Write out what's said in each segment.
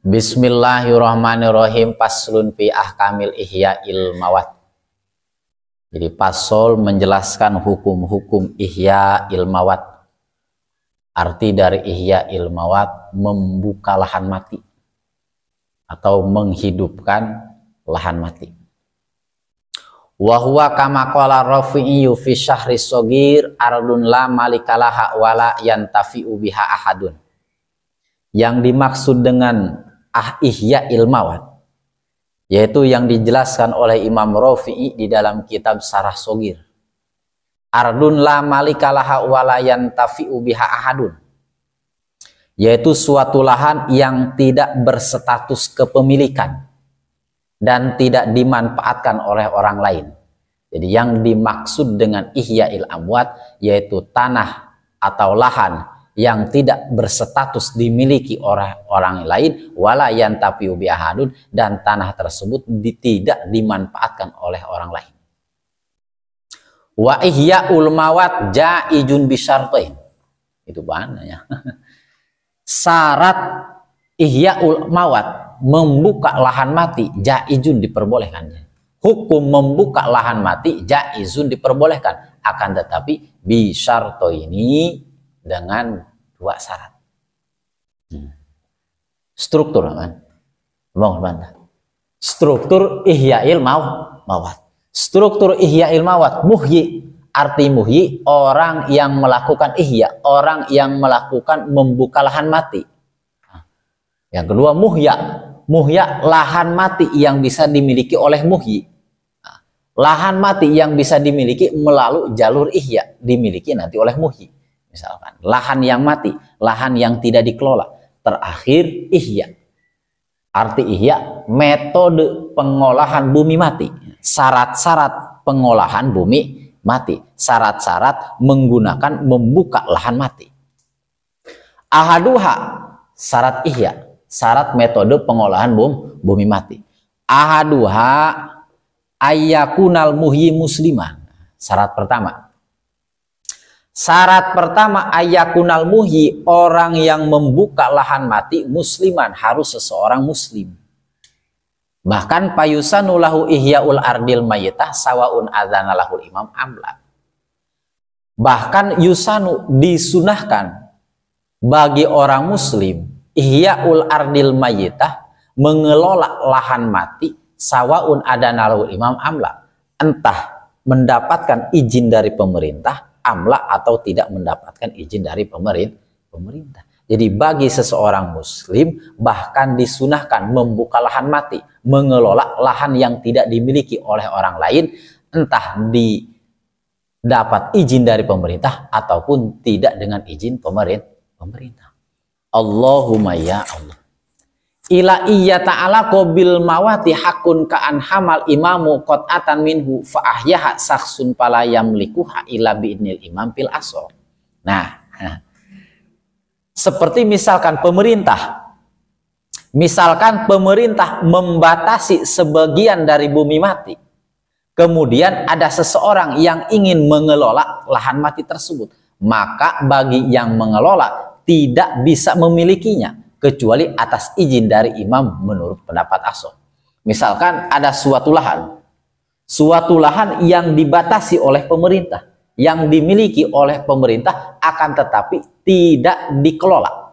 Bismillahirrahmanirrahim. Paslun fi ahkamil ihya'il mawat. Jadi pasol menjelaskan hukum-hukum ihya'il mawat. Arti dari ihya'il mawat, membuka lahan mati atau menghidupkan lahan mati. Wa huwa kama qala Rafi'i fi syahri shogir ardun la malikalaha wala yantafi'u biha ahadun. Yang dimaksud dengan ihya'il mawat yaitu yang dijelaskan oleh Imam Rafi'i di dalam kitab Syarah Shogir. Ardun la malikalaha wala yantafi'u biha ahadun, yaitu suatu lahan yang tidak berstatus kepemilikan dan tidak dimanfaatkan oleh orang lain. Jadi yang dimaksud dengan ihya'il amwat yaitu tanah atau lahan yang tidak berstatus dimiliki oleh orang lain, wala yantafi'u bi ahadun, dan tanah tersebut tidak dimanfaatkan oleh orang lain. Wa ihya'ul mawat ja'ijun bisyartain. Itu bahannya. Syarat ihya'ul mawat, membuka lahan mati, ja'ijun, diperbolehkan. Hukum membuka lahan mati ja'izun, diperbolehkan, akan tetapi bisyartaini, dengan dua syarat. Struktur kan? Struktur ihya'il mawat. Struktur ihya'il mawat, muhyi, arti muhyi orang yang melakukan ihya, orang yang melakukan membuka lahan mati. Yang kedua muhya lahan mati yang bisa dimiliki oleh muhyi. Lahan mati yang bisa dimiliki melalui jalur ihya dimiliki nanti oleh muhyi. Misalkan lahan yang mati, lahan yang tidak dikelola. Terakhir ihya. Arti ihya, metode pengolahan bumi mati. Syarat-syarat pengolahan bumi mati. Syarat-syarat menggunakan membuka lahan mati. Ahaduha, syarat ihya. Syarat metode pengolahan bumi mati. Ahaduha ayyakunal muhyi musliman. Syarat pertama. Syarat pertama ayyakunal muhyi, orang yang membuka lahan mati musliman, harus seseorang muslim. Bahkan payusanu lahu ihya'ul ardil mayyitah sawaun adzana lahul imam amla. Bahkan yusanu, disunahkan bagi orang muslim ihya'ul ardil mayyitah, mengelola lahan mati, sawaun adzana lahul imam amla, entah mendapatkan izin dari pemerintah amla atau tidak mendapatkan izin dari pemerintah. Jadi bagi seseorang muslim bahkan disunahkan membuka lahan mati, mengelola lahan yang tidak dimiliki oleh orang lain, entah didapat izin dari pemerintah ataupun tidak dengan izin pemerintah. Allahumma ya Allah. Ila iya ta'ala qabil mawati hakun ka'an hamal imamu qat'atan minhu fa'ahyaha saksun pala yamlikuha ila bi'idnil imam fil asor. Nah, seperti misalkan pemerintah membatasi sebagian dari bumi mati, kemudian ada seseorang yang ingin mengelola lahan mati tersebut, maka bagi yang mengelola tidak bisa memilikinya kecuali atas izin dari imam menurut pendapat Ashab. Misalkan ada suatu lahan yang dibatasi oleh pemerintah, yang dimiliki oleh pemerintah, akan tetapi tidak dikelola.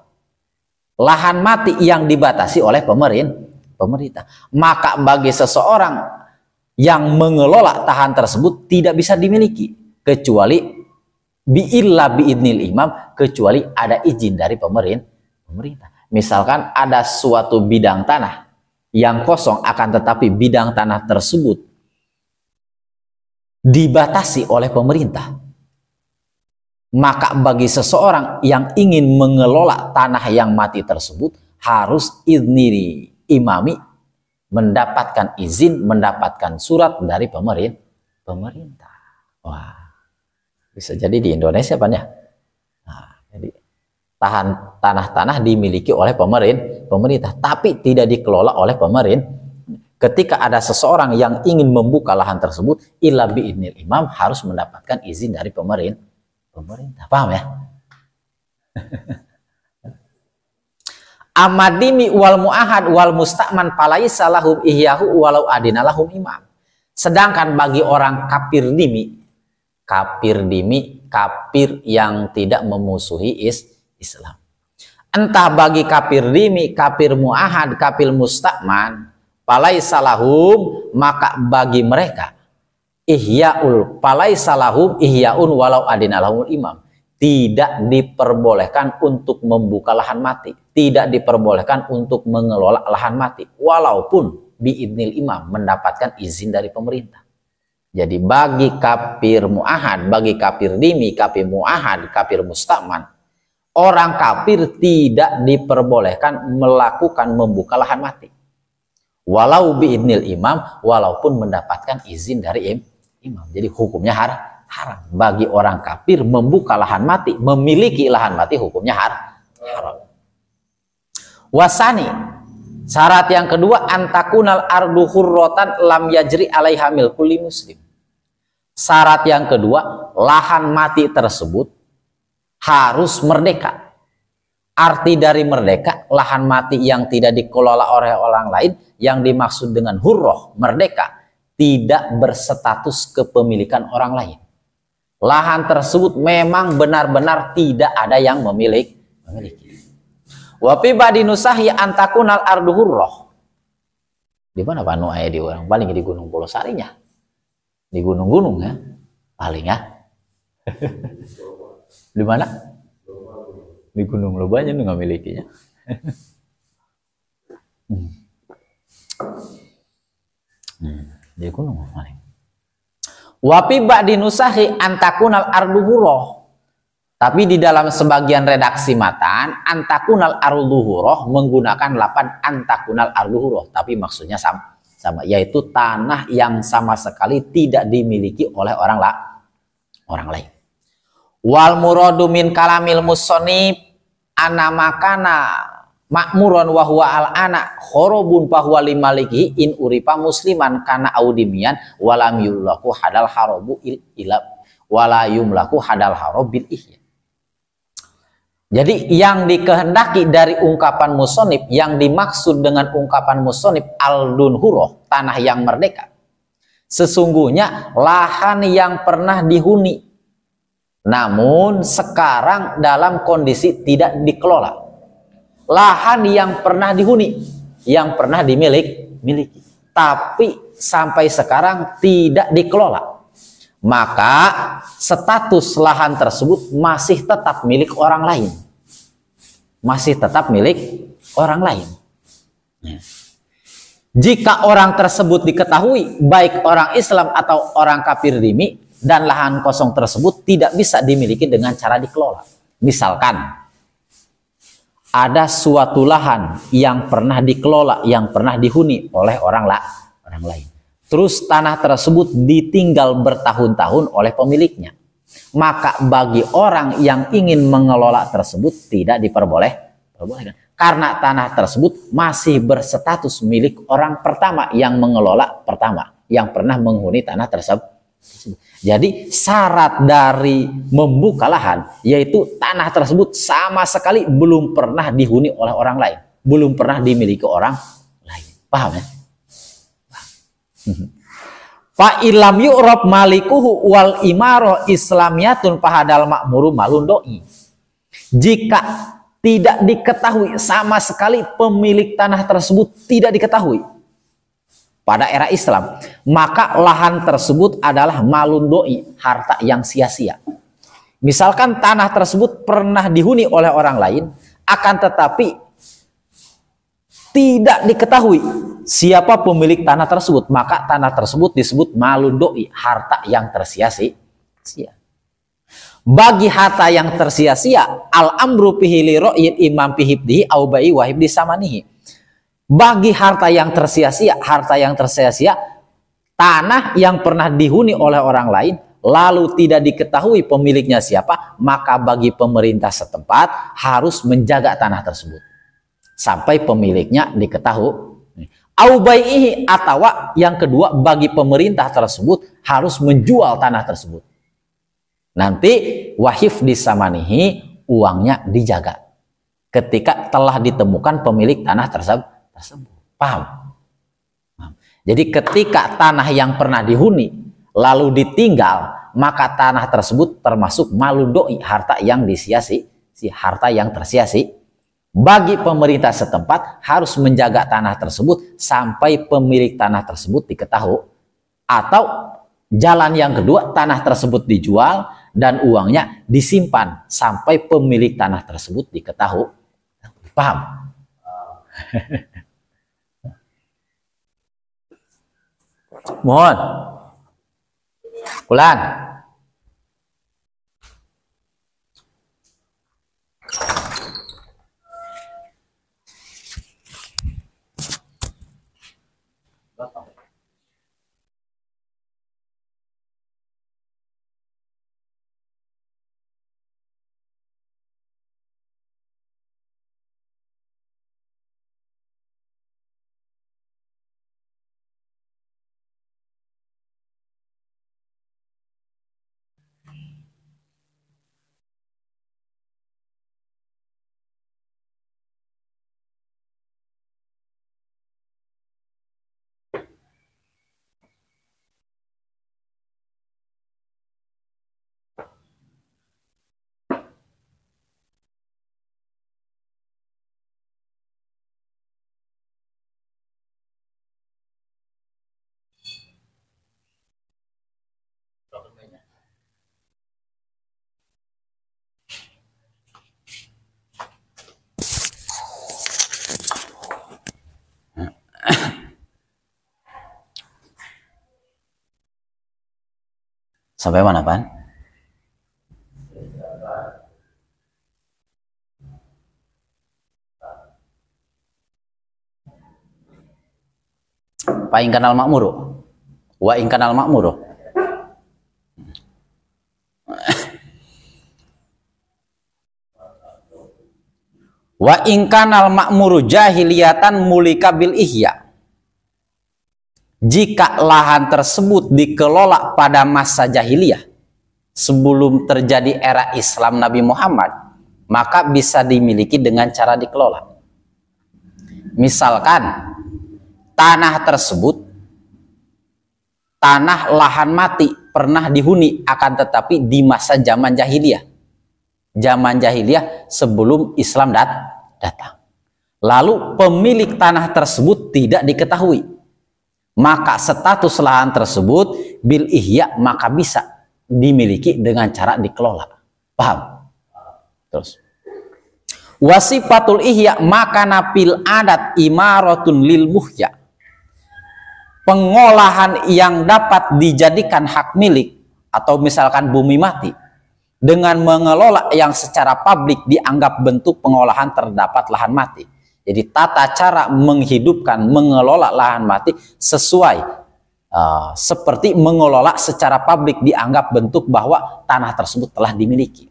Lahan mati yang dibatasi oleh pemerintah. Maka bagi seseorang yang mengelola lahan tersebut tidak bisa dimiliki kecuali bi'idnil imam, kecuali ada izin dari pemerintah. Misalkan ada suatu bidang tanah yang kosong, akan tetapi bidang tanah tersebut dibatasi oleh pemerintah, maka bagi seseorang yang ingin mengelola tanah yang mati tersebut harus idniri imami, mendapatkan izin, mendapatkan surat dari pemerintah. Wah, bisa jadi di Indonesia Pak ya. Nah, jadi tanah-tanah dimiliki oleh pemerintah, tapi tidak dikelola oleh pemerintah. Ketika ada seseorang yang ingin membuka lahan tersebut, illa bi'idnil imam, harus mendapatkan izin dari pemerintah. Paham ya? Amadimi wal muahad wal musta'man falaisa lahum ihyahu walau adina lahum imam. Sedangkan bagi orang kafir dimi, kafir yang tidak memusuhi Islam. Entah bagi kafir dimi, kafir muahad, kafir musta'man, falaisa lahum, maka bagi mereka ihyaul falaisa lahum ihyaun walau adina lahum imam. Tidak diperbolehkan untuk membuka lahan mati, tidak diperbolehkan untuk mengelola lahan mati, walaupun biidnil imam, mendapatkan izin dari pemerintah. Jadi bagi kafir muahad, bagi kafir dimi, kafir muahad, kafir musta'man, orang kafir tidak diperbolehkan melakukan membuka lahan mati, walau biidnil imam, walaupun mendapatkan izin dari imam. Jadi hukumnya haram. Bagi orang kafir membuka lahan mati, memiliki lahan mati, hukumnya haram. Wasani, syarat yang kedua, antakunal ardu hurrotan lam yajri alaiha milkul muslim. Syarat yang kedua, lahan mati tersebut harus merdeka. Arti dari merdeka, lahan mati yang tidak dikelola oleh orang lain, yang dimaksud dengan hurroh, merdeka, tidak berstatus kepemilikan orang lain. Lahan tersebut memang benar-benar tidak ada yang memiliki. Wa fi ba'di nusahi antakunal ardu hurrah. Di mana Pak aya di orang paling di Gunung Pulau Sarinya. Di gunung-gunung ya. Paling ya. Di mana? Di Gunung Lobanya nggak milikinya. Di gunung paling. Wapi ba'di nusahi antakunal ardu hurrah. Tapi di dalam sebagian redaksi matan, antakunal ardu hurrah menggunakan lapan antakunal ardu hurrah, tapi maksudnya sama, yaitu tanah yang sama sekali tidak dimiliki oleh orang lain. Wal muradu min kalamil musonib anamakana makmuron wa huwa al anak khorobun bahwa limaliki in uripa musliman kana audimian walam yulaku hadal harobu ila wala yumlaku hadal harobil ihya. Jadi yang dikehendaki dari ungkapan musonib, yang dimaksud dengan ungkapan musonib aldun huroh, tanah yang merdeka, sesungguhnya lahan yang pernah dihuni namun sekarang dalam kondisi tidak dikelola. Lahan yang pernah dihuni, yang pernah dimiliki, tapi sampai sekarang tidak dikelola, maka status lahan tersebut masih tetap milik orang lain. Jika orang tersebut diketahui, baik orang Islam atau orang kafir dimi, dan lahan kosong tersebut tidak bisa dimiliki dengan cara dikelola. Misalkan ada suatu lahan yang pernah dikelola, yang pernah dihuni oleh orang lain. Terus tanah tersebut ditinggal bertahun-tahun oleh pemiliknya. Maka bagi orang yang ingin mengelola tersebut tidak diperbolehkan. Karena tanah tersebut masih berstatus milik orang pertama yang mengelola pertama, yang pernah menghuni tanah tersebut. Jadi syarat dari membuka lahan yaitu tanah tersebut sama sekali belum pernah dihuni oleh orang lain, belum pernah dimiliki orang lain. Paham ya? Fa ilam yu'rab malikuhu wal imaro islamiyatun pahadal makmuru malundoi. Jika tidak diketahui sama sekali pemilik tanah tersebut, tidak diketahui pada era Islam, maka lahan tersebut adalah malundoi, harta yang sia-sia. Misalkan tanah tersebut pernah dihuni oleh orang lain, akan tetapi tidak diketahui siapa pemilik tanah tersebut, maka tanah tersebut disebut malundoi, harta yang tersia-sia. Bagi harta yang tersia-sia, al-amru fihi li ra'yil imam fi hibdihi au bai wa hibdi samanihi. Bagi harta yang tersia-sia, tanah yang pernah dihuni oleh orang lain lalu tidak diketahui pemiliknya siapa, maka bagi pemerintah setempat harus menjaga tanah tersebut sampai pemiliknya diketahui. Au bai'ihi, atau yang kedua, bagi pemerintah tersebut harus menjual tanah tersebut. Nanti wahif disamanihi, uangnya dijaga. ketika telah ditemukan pemilik tanah tersebut. Paham? Jadi ketika tanah yang pernah dihuni lalu ditinggal, maka tanah tersebut termasuk maludoi, harta yang disia-sia, harta yang tersia-sia. Bagi pemerintah setempat harus menjaga tanah tersebut sampai pemilik tanah tersebut diketahui. Atau jalan yang kedua, tanah tersebut dijual dan uangnya disimpan sampai pemilik tanah tersebut diketahui. Paham? Mohon. Ulan. Sampai mana, Pan? Fa in kanal ma'muru wa in kanal ma'muru. Wa in kanal ma'muru jahiliyatan mulika bil ihya. Jika lahan tersebut dikelola pada masa jahiliyah sebelum terjadi era Islam Nabi Muhammad, maka bisa dimiliki dengan cara dikelola. Misalkan tanah tersebut tanah lahan mati pernah dihuni, akan tetapi di masa zaman jahiliyah. Zaman jahiliyah sebelum Islam datang. Lalu pemilik tanah tersebut tidak diketahui. Maka status lahan tersebut bil ihya, maka bisa dimiliki dengan cara dikelola. Paham? Terus. Wasifatul ihya maka napil adat imaratun lil muhya. Pengolahan yang dapat dijadikan hak milik atau misalkan bumi mati dengan mengelola yang secara publik dianggap bentuk pengolahan terdapat lahan mati. Jadi tata cara menghidupkan, mengelola lahan mati sesuai seperti mengelola secara publik dianggap bentuk bahwa tanah tersebut telah dimiliki.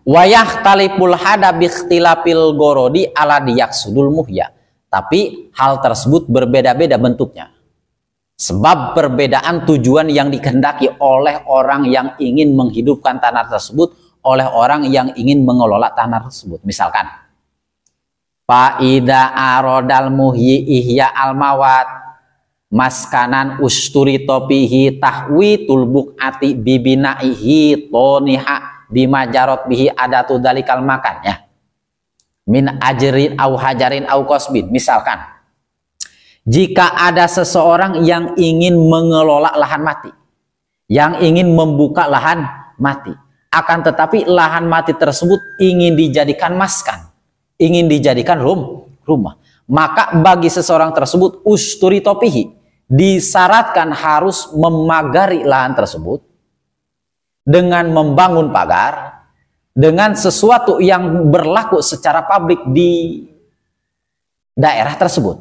Wayah talipul hada bikhtilafil gorodi ala diyaksudul muhya. Tapi hal tersebut berbeda-beda bentuknya. Sebab perbedaan tujuan yang dikehendaki oleh orang yang ingin menghidupkan tanah tersebut oleh orang yang ingin mengelola tanah tersebut. Misalkan Fa'ida arodal muhyi ihya al mawat maskanan usturi topihi tahwi tulbuk ati bibinaihi toniha bimajarot bihi adatu dalikal makan, ya. Min ajrin au hajarin au kosbin. Misalkan jika ada seseorang yang ingin mengelola lahan mati, yang ingin membuka lahan mati, akan tetapi lahan mati tersebut ingin dijadikan maskan, ingin dijadikan rumah, maka bagi seseorang tersebut usturi topihi disyaratkan harus memagari lahan tersebut dengan membangun pagar dengan sesuatu yang berlaku secara publik di daerah tersebut,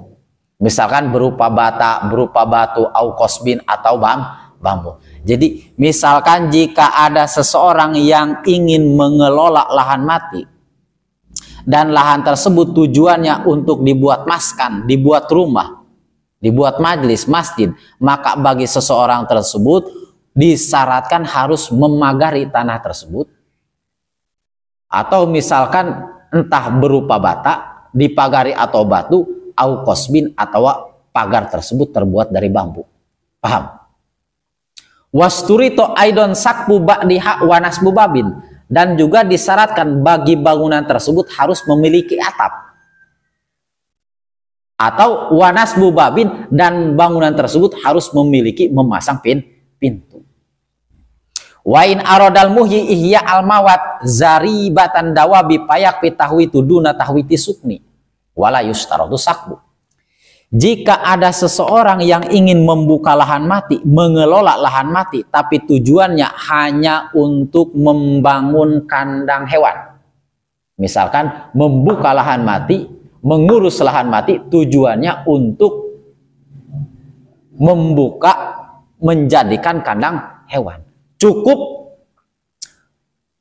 misalkan berupa bata, berupa batu, au kosbin atau bambu. Jadi misalkan jika ada seseorang yang ingin mengelola lahan mati dan lahan tersebut tujuannya untuk dibuat maskan, dibuat rumah, dibuat majelis, masjid, maka bagi seseorang tersebut disyaratkan harus memagari tanah tersebut Atau misalkan entah berupa bata, dipagari atau batu, au kosbin atau pagar tersebut terbuat dari bambu. Paham? Wasturito aidon sakbu ba'diha wa nasbu babin, dan juga disyaratkan bagi bangunan tersebut harus memiliki atap. Atau wanas bubabin, dan bangunan tersebut harus memiliki memasang pintu. Wa in aradal muhyi ihya al mawat zaribatan dawabi payak pitahwi tuduna tahwiti sukni wala yustaratu sakbu. Jika ada seseorang yang ingin membuka lahan mati, mengelola lahan mati, tapi tujuannya hanya untuk membangun kandang hewan. Misalkan membuka lahan mati, mengurus lahan mati, tujuannya untuk membuka, menjadikan kandang hewan.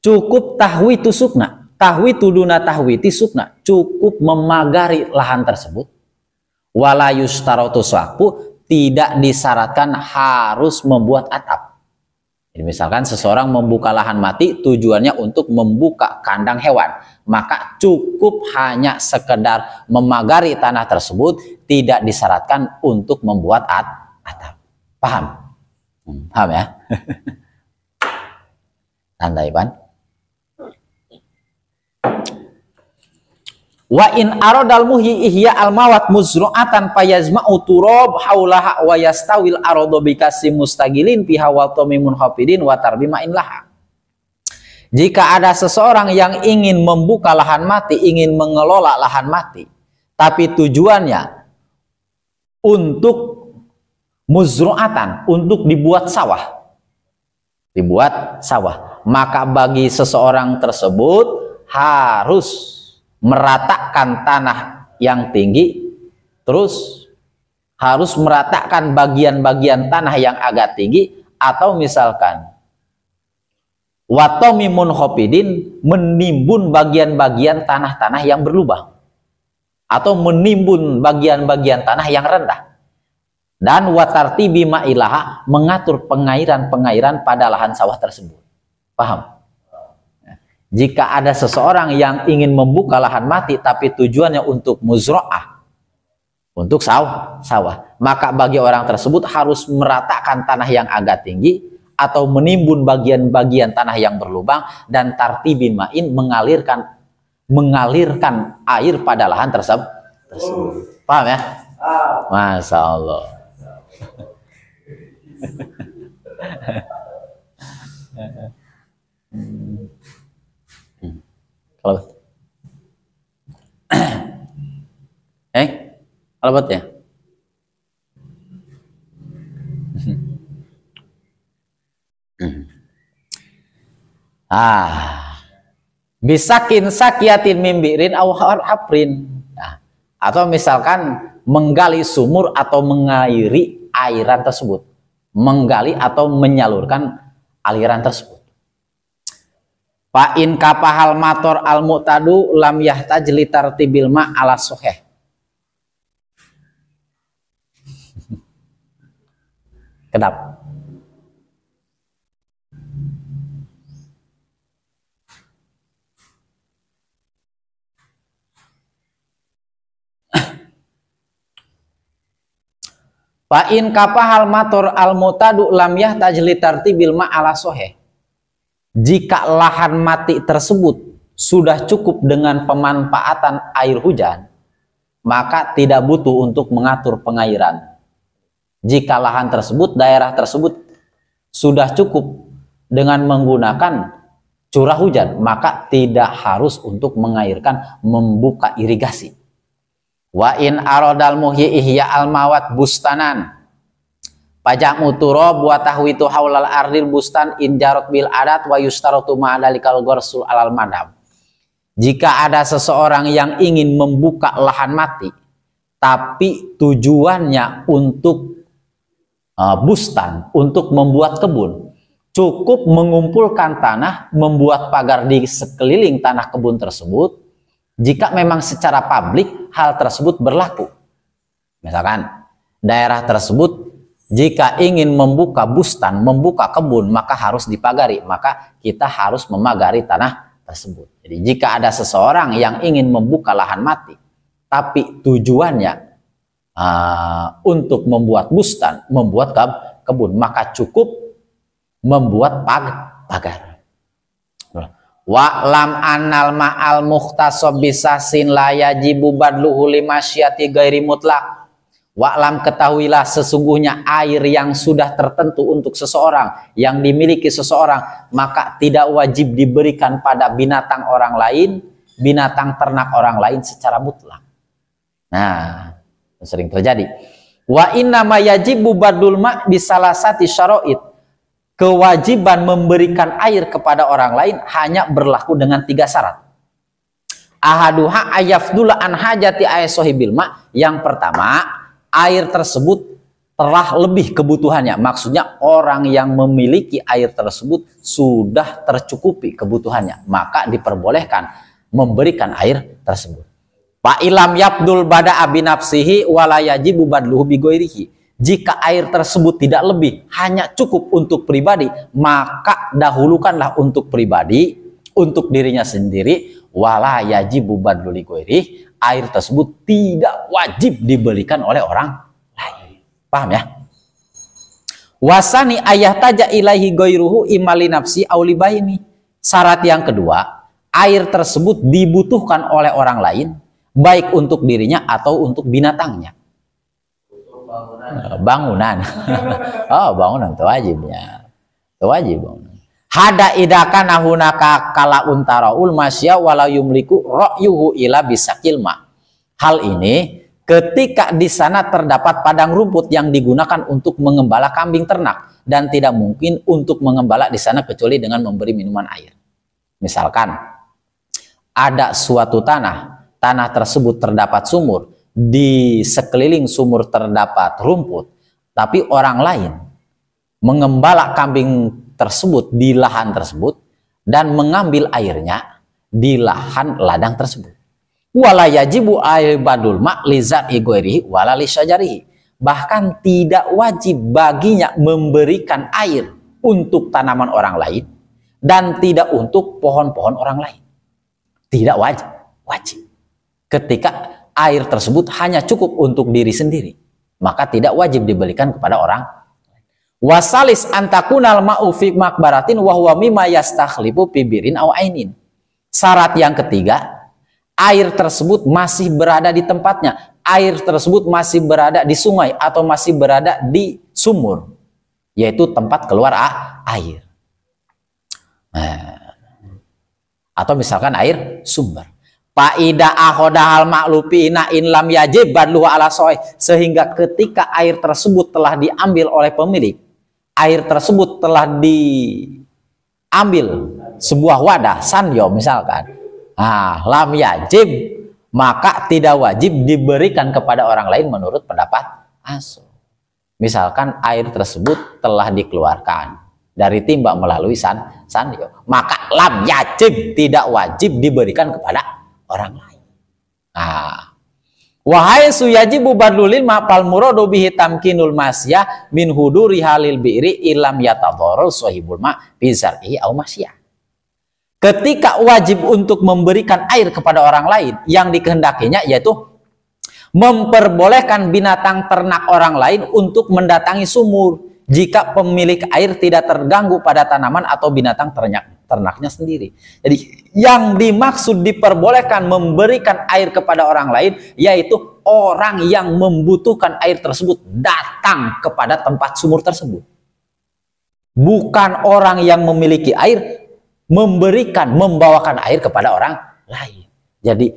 Cukup tahwi tusukna, tahwi tuduna tahwi tisukna, cukup memagari lahan tersebut. Wala yustaratu sakbu, tidak disyaratkan harus membuat atap. Jadi misalkan seseorang membuka lahan mati, tujuannya untuk membuka kandang hewan, maka cukup hanya sekedar memagari tanah tersebut, tidak disyaratkan untuk membuat atap. Paham? Paham ya? Santai, Pan. Wa in aradal muhyi ihya al mawat muzru'atan fayazma'u turab haulaha wa yastawil aradu bikasi mustagilin fiha wa tamimun hafidin wa tarbima'in laha. Jika ada seseorang yang ingin membuka lahan mati, ingin mengelola lahan mati, tapi tujuannya untuk muzru'atan, untuk dibuat sawah. Dibuat sawah. Maka bagi seseorang tersebut harus meratakan tanah yang tinggi, terus harus meratakan bagian-bagian tanah yang agak tinggi, atau misalkan watomimun hopidin, menimbun bagian-bagian tanah-tanah yang berlubang, atau menimbun bagian-bagian tanah yang rendah, dan watartibi ma'ilaha, mengatur pengairan-pengairan pada lahan sawah tersebut. Paham? Jika ada seseorang yang ingin membuka lahan mati tapi tujuannya untuk muzro'ah, untuk sawah, maka bagi orang tersebut harus meratakan tanah yang agak tinggi atau menimbun bagian-bagian tanah yang berlubang dan tartibin ma'in, mengalirkan air pada lahan tersebut. Paham ya? Masya Allah. Kalau kalau ya. Bisakin sakiatin mimbirin awhar aprin. Nah, atau misalkan menggali sumur atau mengairi airan tersebut, menggali atau menyalurkan aliran tersebut. Fa in kapahal mator al mu'tadu lam yahtaj li tartibil ma ala sahih. Kenapa? Fa in kapahal mator al mu'tadu lam yahtaj li tartibil ma ala sahih. Jika lahan mati tersebut sudah cukup dengan pemanfaatan air hujan, maka tidak butuh untuk mengatur pengairan. Jika lahan tersebut, daerah tersebut sudah cukup dengan menggunakan curah hujan, maka tidak harus untuk mengairkan, membuka irigasi. Wa in aradal muhyi ihya al mawat bustanan pajak muturo buat tahwitu haulal ardil bustan injarot bil adat wa yustaratu ma'adalikal gorsul alal madam. Jika ada seseorang yang ingin membuka lahan mati tapi tujuannya untuk bustan, untuk membuat kebun, cukup mengumpulkan tanah, membuat pagar di sekeliling tanah kebun tersebut. Jika memang secara publik hal tersebut berlaku, misalkan daerah tersebut jika ingin membuka bustan, membuka kebun, maka harus dipagari. Maka kita harus memagari tanah tersebut. Jadi jika ada seseorang yang ingin membuka lahan mati, tapi tujuannya untuk membuat bustan, membuat kebun, maka cukup membuat pagar. Wa'lam annal ma'al mukhtasab bisasin la yajibu badluhu limasyati ghairi mutlaq. Wa'lam, ketahuilah sesungguhnya air yang sudah tertentu untuk seseorang, yang dimiliki seseorang, maka tidak wajib diberikan pada binatang orang lain, binatang ternak orang lain secara mutlak. Nah, sering terjadi. Wa inna ma yajibu badul ma bisalasati syara'id. Kewajiban memberikan air kepada orang lain hanya berlaku dengan 3 syarat. Ahaduha ayafdula an hajati aysohibil ma. Yang pertama, air tersebut telah lebih kebutuhannya. Maksudnya orang yang memiliki air tersebut sudah tercukupi kebutuhannya, maka diperbolehkan memberikan air tersebut. Fa ilam yabdul bada abinafsihi wala yajibu badluhu bigoirihi. Jika air tersebut tidak lebih, hanya cukup untuk pribadi, maka dahulukanlah untuk pribadi, untuk dirinya sendiri. Wala yajibu badlu ligoirihi. Air tersebut tidak wajib diberikan oleh orang lain. Paham ya? Wasani ayah taja ilahi goiruhu imali nafsi aulibaini. Syarat yang kedua, air tersebut dibutuhkan oleh orang lain, baik untuk dirinya atau untuk binatangnya. Bangunan. Oh, bangunan itu wajibnya. Itu wajib bangunan. Hada idaka nahunaka kala untaraul masya wala yumliku ra'yuhu ila bisakil ma. Hal ini ketika di sana terdapat padang rumput yang digunakan untuk mengembala kambing ternak dan tidak mungkin untuk mengembala di sana kecuali dengan memberi minuman air. Misalkan ada suatu tanah tersebut terdapat sumur, di sekeliling sumur terdapat rumput, tapi orang lain mengembala kambing tersebut di lahan tersebut dan mengambil airnya di lahan ladang tersebut. Wala yajibu aibadul ma lizat igoirihi wala lisajarihi. Bahkan tidak wajib baginya memberikan air untuk tanaman orang lain dan tidak untuk pohon-pohon orang lain. Tidak wajib. Wajib. Ketika air tersebut hanya cukup untuk diri sendiri, maka tidak wajib diberikan kepada orang. Wasalis antakunal ma'u fi makbaratin wa huwa mimma yastakhlifu bibirin aw ainin. Syarat yang ketiga, air tersebut masih berada di tempatnya. Air tersebut masih berada di sungai atau masih berada di sumur, yaitu tempat keluar air. Atau misalkan air sumber. Faida akhodahal ma'lupina in lam yajib badluhu ala soy. Sehingga ketika air tersebut telah diambil oleh pemilik, air tersebut telah diambil sebuah wadah sanyo misalkan, lam yajib, maka tidak wajib diberikan kepada orang lain menurut pendapat Aso. Misalkan air tersebut telah dikeluarkan dari timba melalui sanyo, maka lam yajib, tidak wajib diberikan kepada orang lain. Wahai suyajibu badlulil ma'pal muradu bihi tamkinul masyah min huduri halil bi'ri ilam yatadharul sahibul ma' bizar'i au masyah. Ketika wajib untuk memberikan air kepada orang lain, yang dikehendakinya yaitu memperbolehkan binatang ternak orang lain untuk mendatangi sumur jika pemilik air tidak terganggu pada tanaman atau binatang ternaknya sendiri. Jadi yang dimaksud diperbolehkan memberikan air kepada orang lain yaitu orang yang membutuhkan air tersebut datang kepada tempat sumur tersebut. Bukan orang yang memiliki air membawakan air kepada orang lain. Jadi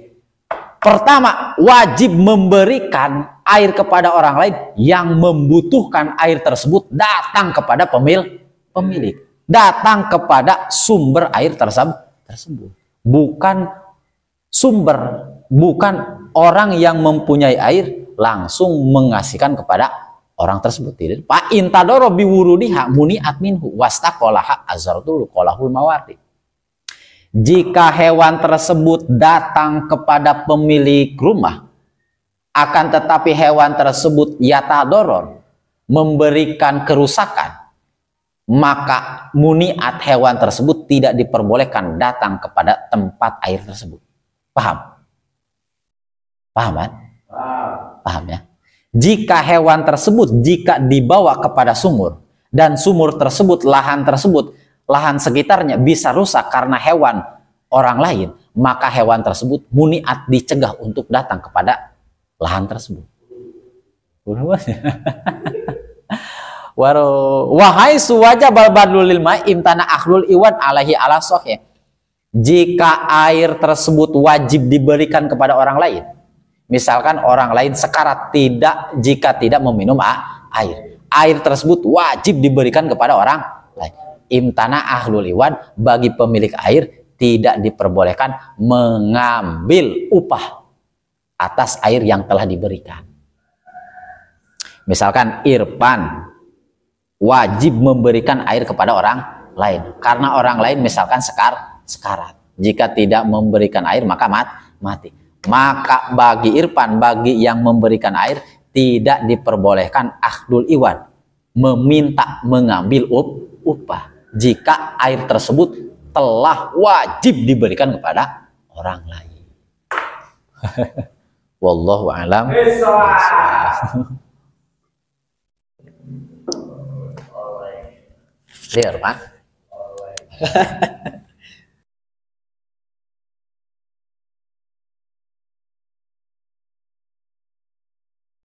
pertama, wajib memberikan air kepada orang lain yang membutuhkan air tersebut datang kepada pemilik. Datang kepada sumber air tersebut. Bukan orang yang mempunyai air langsung mengasihkan kepada orang tersebut. Tidak. Fa intadoro biwurudiha muni'at minhu wastaqolaha azartul qolahul mawardi. Jika hewan tersebut datang kepada pemilik rumah, akan tetapi hewan tersebut yatadoror, memberikan kerusakan, maka muniat hewan tersebut tidak diperbolehkan datang kepada tempat air tersebut. Paham? Paham kan? Paham ya? Jika hewan tersebut dibawa kepada sumur dan sumur tersebut, lahan sekitarnya bisa rusak karena hewan orang lain, maka hewan tersebut muniat dicegah untuk datang kepada lahan tersebut. Wahai suwaja balbadul ilma imtana ahlul iwan alaihi ala sohya. Jika air tersebut wajib diberikan kepada orang lain, misalkan orang lain sekarat jika tidak meminum air tersebut wajib diberikan kepada orang lain. Imtana ahlul iwan, bagi pemilik air tidak diperbolehkan mengambil upah atas air yang telah diberikan. Misalkan Irfan wajib memberikan air kepada orang lain karena orang lain misalkan sekarat. Jika tidak memberikan air maka mati. Maka bagi Irfan, bagi yang memberikan air, tidak diperbolehkan akhdul iwan, meminta mengambil upah jika air tersebut telah wajib diberikan kepada orang lain. Wallahu a'lam. Clear, Pak?